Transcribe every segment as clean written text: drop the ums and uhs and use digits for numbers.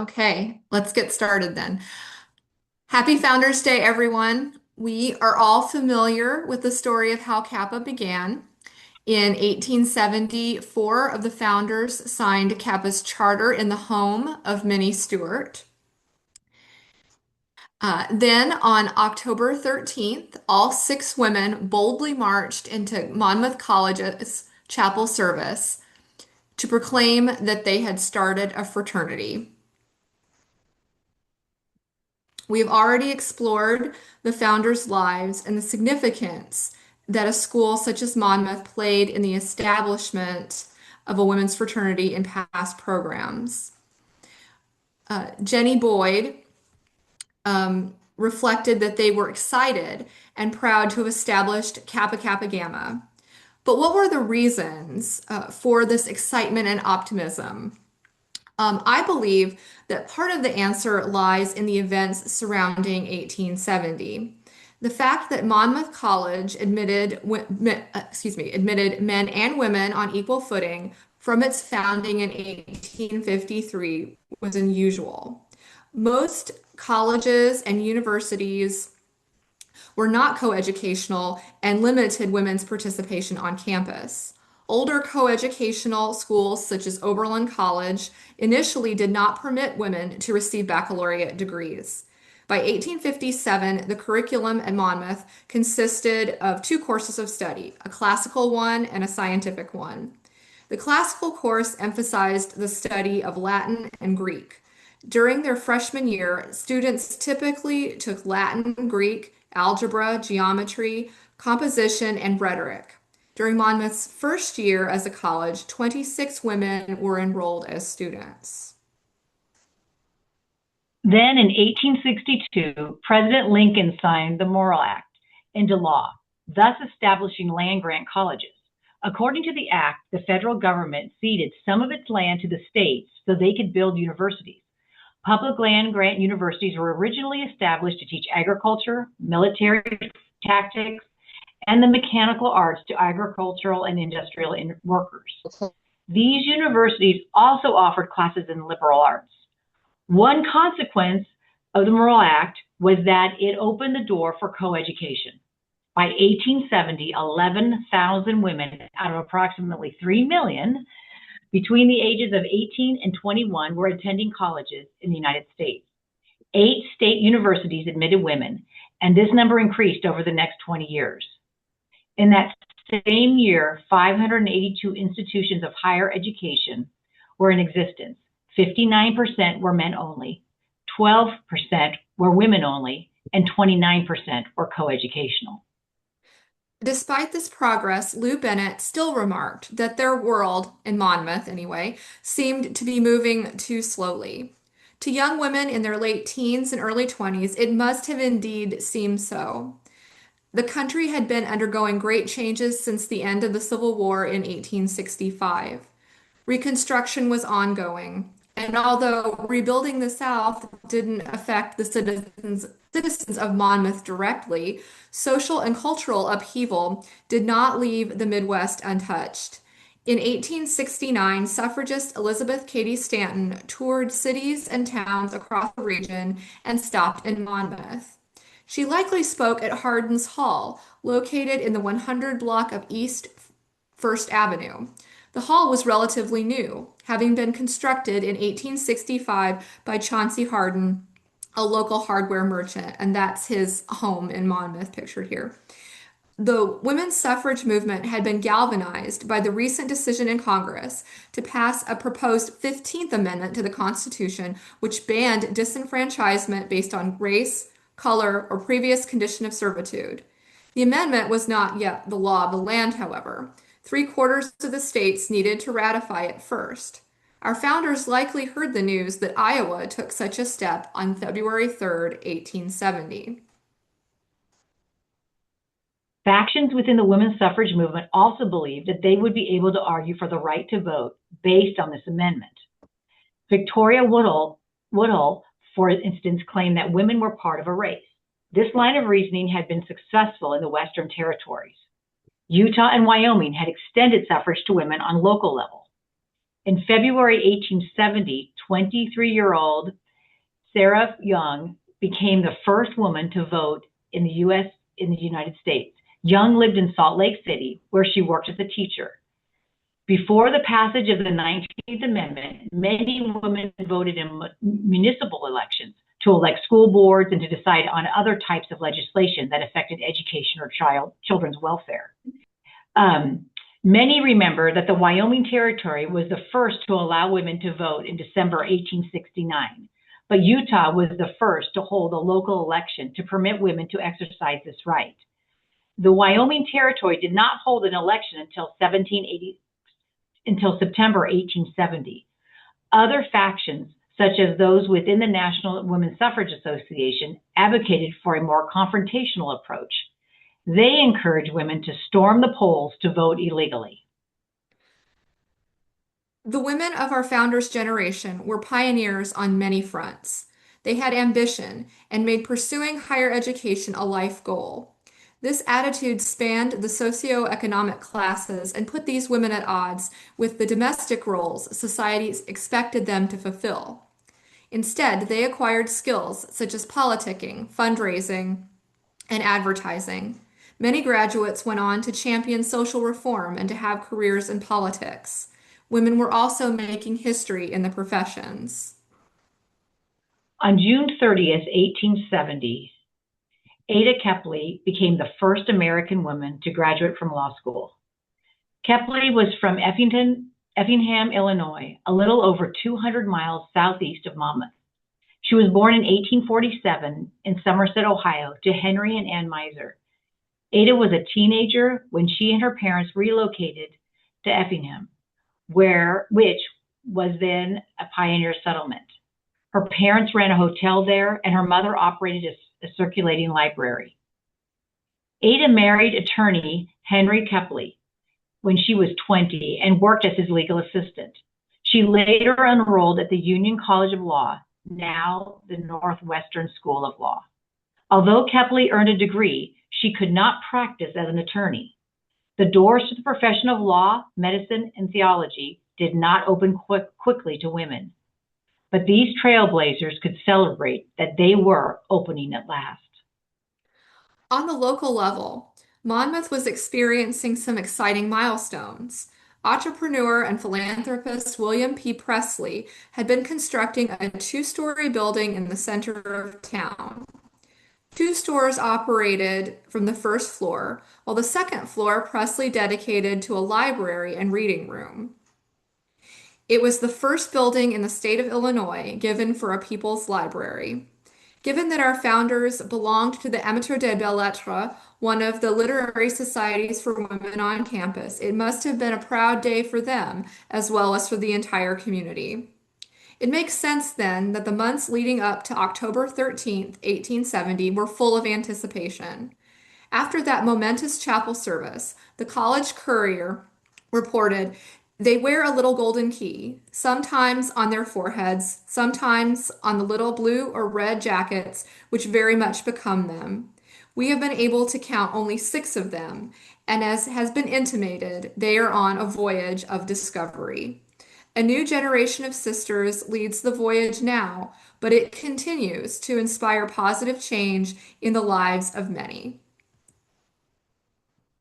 Okay, let's get started then. Happy Founders Day, everyone. We are all familiar with the story of how Kappa began. In 1870, four of the founders signed Kappa's charter in the home of Minnie Stewart. Then on October 13th, all six women boldly marched into Monmouth College's chapel service to proclaim that they had started a fraternity. We've already explored the founders' lives and the significance that a school such as Monmouth played in the establishment of a women's fraternity in past programs. Jenny Boyd reflected that they were excited and proud to have established Kappa Kappa Gamma. But what were the reasons for this excitement and optimism? I believe that part of the answer lies in the events surrounding 1870. The fact that Monmouth College admitted men and women on equal footing from its founding in 1853 was unusual. Most colleges and universities were not coeducational and limited women's participation on campus. Older coeducational schools, such as Oberlin College, initially did not permit women to receive baccalaureate degrees. By 1857, the curriculum at Monmouth consisted of two courses of study, a classical one and a scientific one. The classical course emphasized the study of Latin and Greek. During their freshman year, students typically took Latin, Greek, algebra, geometry, composition, and rhetoric. During Monmouth's first year as a college, 26 women were enrolled as students. Then in 1862, President Lincoln signed the Morrill Act into law, thus establishing land-grant colleges. According to the act, the federal government ceded some of its land to the states so they could build universities. Public land-grant universities were originally established to teach agriculture, military tactics, and the mechanical arts to agricultural and industrial workers. These universities also offered classes in liberal arts. One consequence of the Morrill Act was that it opened the door for coeducation. By 1870, 11,000 women out of approximately 3 million between the ages of 18 and 21 were attending colleges in the United States. 8 state universities admitted women, and this number increased over the next 20 years. In that same year, 582 institutions of higher education were in existence. 59% were men only, 12% were women only, and 29% were coeducational. Despite this progress, Lou Bennett still remarked that their world, in Monmouth anyway, seemed to be moving too slowly. To young women in their late teens and early 20s, it must have indeed seemed so. The country had been undergoing great changes since the end of the Civil War in 1865. Reconstruction was ongoing, and although rebuilding the South didn't affect the citizens of Monmouth directly, social and cultural upheaval did not leave the Midwest untouched. In 1869, suffragist Elizabeth Cady Stanton toured cities and towns across the region and stopped in Monmouth. She likely spoke at Hardin's Hall, located in the 100 block of East First Avenue. The hall was relatively new, having been constructed in 1865 by Chauncey Hardin, a local hardware merchant, and that's his home in Monmouth, pictured here. The women's suffrage movement had been galvanized by the recent decision in Congress to pass a proposed 15th Amendment to the Constitution, which banned disenfranchisement based on race, color, or previous condition of servitude. The amendment was not yet the law of the land, however. 3/4 of the states needed to ratify it first. Our founders likely heard the news that Iowa took such a step on February 3rd, 1870. Factions within the women's suffrage movement also believed that they would be able to argue for the right to vote based on this amendment. Victoria Woodhull, for instance, claimed that women were part of a race. This line of reasoning had been successful in the Western territories. Utah and Wyoming had extended suffrage to women on local level. In February 1870, 23-year-old Sarah Young became the first woman to vote in the U.S. in the United States. Young lived in Salt Lake City, where she worked as a teacher. Before the passage of the 19th Amendment, many women voted in municipal elections to elect school boards and to decide on other types of legislation that affected education or children's welfare. Many remember that the Wyoming Territory was the first to allow women to vote in December 1869, but Utah was the first to hold a local election to permit women to exercise this right. The Wyoming Territory did not hold an election until September 1870. Other factions, such as those within the National Women's Suffrage Association, advocated for a more confrontational approach. They encouraged women to storm the polls to vote illegally. The women of our founders' generation were pioneers on many fronts. They had ambition and made pursuing higher education a life goal. This attitude spanned the socioeconomic classes and put these women at odds with the domestic roles society expected them to fulfill. Instead, they acquired skills such as politicking, fundraising, and advertising. Many graduates went on to champion social reform and to have careers in politics. Women were also making history in the professions. On June 30th, 1870, Ada Kepley became the first American woman to graduate from law school. Kepley was from Effingham, Illinois, a little over 200 miles southeast of Monmouth. She was born in 1847 in Somerset, Ohio, to Henry and Ann Miser. Ada was a teenager when she and her parents relocated to Effingham, which was then a pioneer settlement. Her parents ran a hotel there, and her mother operated a circulating library. Ada married attorney Henry Kepley when she was 20 and worked as his legal assistant. She later enrolled at the Union College of Law, now the Northwestern School of Law. Although Kepley earned a degree, she could not practice as an attorney. The doors to the profession of law, medicine, and theology did not open quickly to women. But these trailblazers could celebrate that they were opening at last. On the local level, Monmouth was experiencing some exciting milestones. Entrepreneur and philanthropist William P. Presley had been constructing a two-story building in the center of town. Two stores operated from the first floor, while the second floor Presley dedicated to a library and reading room. It was the first building in the state of Illinois given for a people's library. Given that our founders belonged to the Amateur des Belles Lettres, one of the literary societies for women on campus, it must have been a proud day for them as well as for the entire community. It makes sense then that the months leading up to October 13th, 1870 were full of anticipation. After that momentous chapel service, the College Courier reported they wear a little golden key, sometimes on their foreheads, sometimes on the little blue or red jackets, which very much become them. We have been able to count only 6 of them, and as has been intimated, they are on a voyage of discovery. A new generation of sisters leads the voyage now, but it continues to inspire positive change in the lives of many.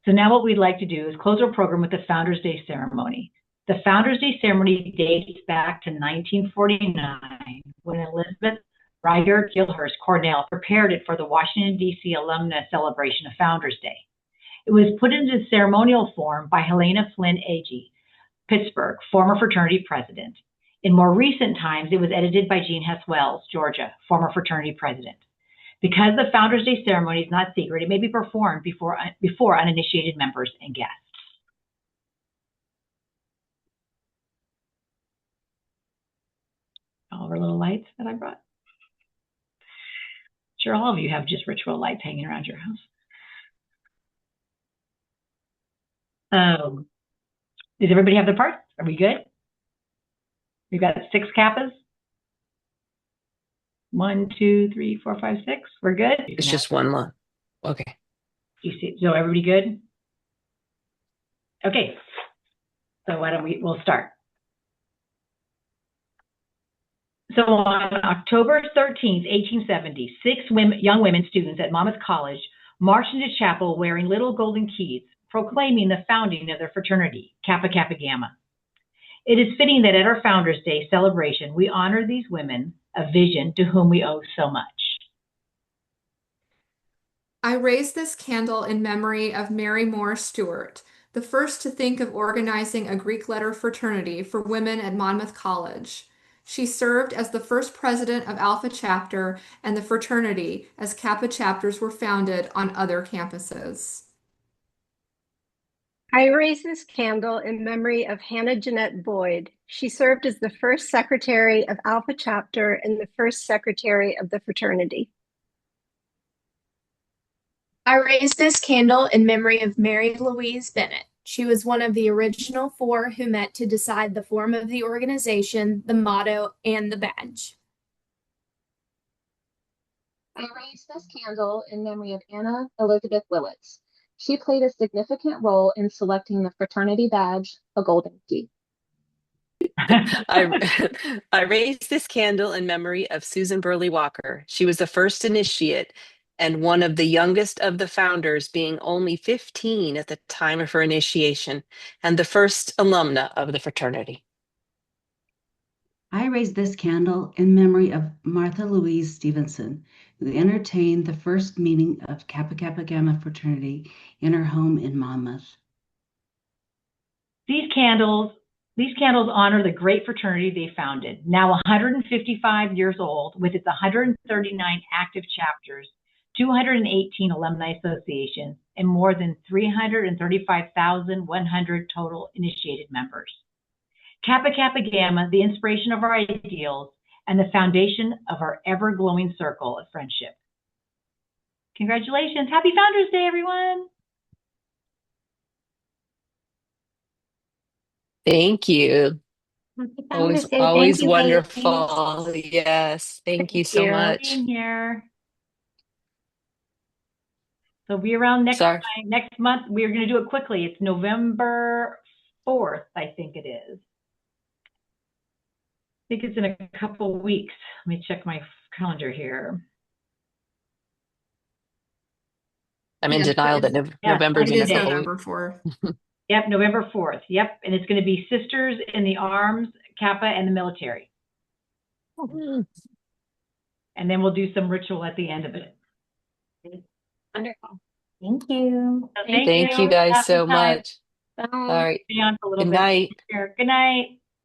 So now what we'd like to do is close our program with the Founders Day ceremony. The Founders Day ceremony dates back to 1949 when Elizabeth Ryder Gilhurst Cornell prepared it for the Washington, D.C. alumna celebration of Founders Day. It was put into ceremonial form by Helena Flynn Agee, Pittsburgh, former fraternity president. In more recent times, it was edited by Jean Hess Wells, Georgia, former fraternity president. Because the Founders Day ceremony is not secret, it may be performed before uninitiated members and guests. All our little lights that I brought. Sure, all of you have just ritual lights hanging around your house. Does everybody have their parts? Are we good? We've got 6 kappas. 1, 2, 3, 4, 5, 6. We're good? It's just one line. Okay. You see, so everybody good? Okay. So we'll start. So on October 13th, 1870, six young women students at Monmouth College marched into chapel wearing little golden keys, proclaiming the founding of their fraternity, Kappa Kappa Gamma. It is fitting that at our Founders Day celebration, we honor these women of vision to whom we owe so much. I raise this candle in memory of Mary Moore Stuart, the first to think of organizing a Greek letter fraternity for women at Monmouth College. She served as the first president of Alpha Chapter and the fraternity as Kappa chapters were founded on other campuses. I raise this candle in memory of Hannah Jeanette Boyd. She served as the first secretary of Alpha Chapter and the first secretary of the fraternity. I raise this candle in memory of Mary Louise Bennett. She was one of the original four who met to decide the form of the organization, the motto, and the badge. I raise this candle in memory of Anna Elizabeth Willits. She played a significant role in selecting the fraternity badge, a golden key. I I raised this candle in memory of Susan Burley Walker. She was the first initiate and one of the youngest of the founders, being only 15 at the time of her initiation, and the first alumna of the fraternity. I raise this candle in memory of Martha Louise Stevenson, who entertained the first meeting of Kappa Kappa Gamma fraternity in her home in Monmouth. These candles honor the great fraternity they founded, now 155 years old, with its 139 active chapters, 218 alumni associations, and more than 335,100 total initiated members. Kappa Kappa Gamma, the inspiration of our ideals and the foundation of our ever-glowing circle of friendship. Congratulations. Happy Founders Day, everyone. Thank you. Happy Always, Founders Day. Thank always you, ladies. wonderful. Yes. Thank you Thank so you. much. Being here. So be around next Sorry. time. Next month, we're going to do it quickly. It's November 4th, I think it is. I think it's in a couple weeks. Let me check my calendar here. I'm in Yes, denial that Yes, November's it in a is couple November weeks. 4th. Yep, November 4th. Yep, and it's going to be Sisters in the Arms, Kappa, and the military. Mm. And then we'll do some ritual at the end of it. Wonderful. Thank you. So Thank Thank you you. guys Have some so time. much. Bye. All right. Stay on for a little Good bit. night. Good night.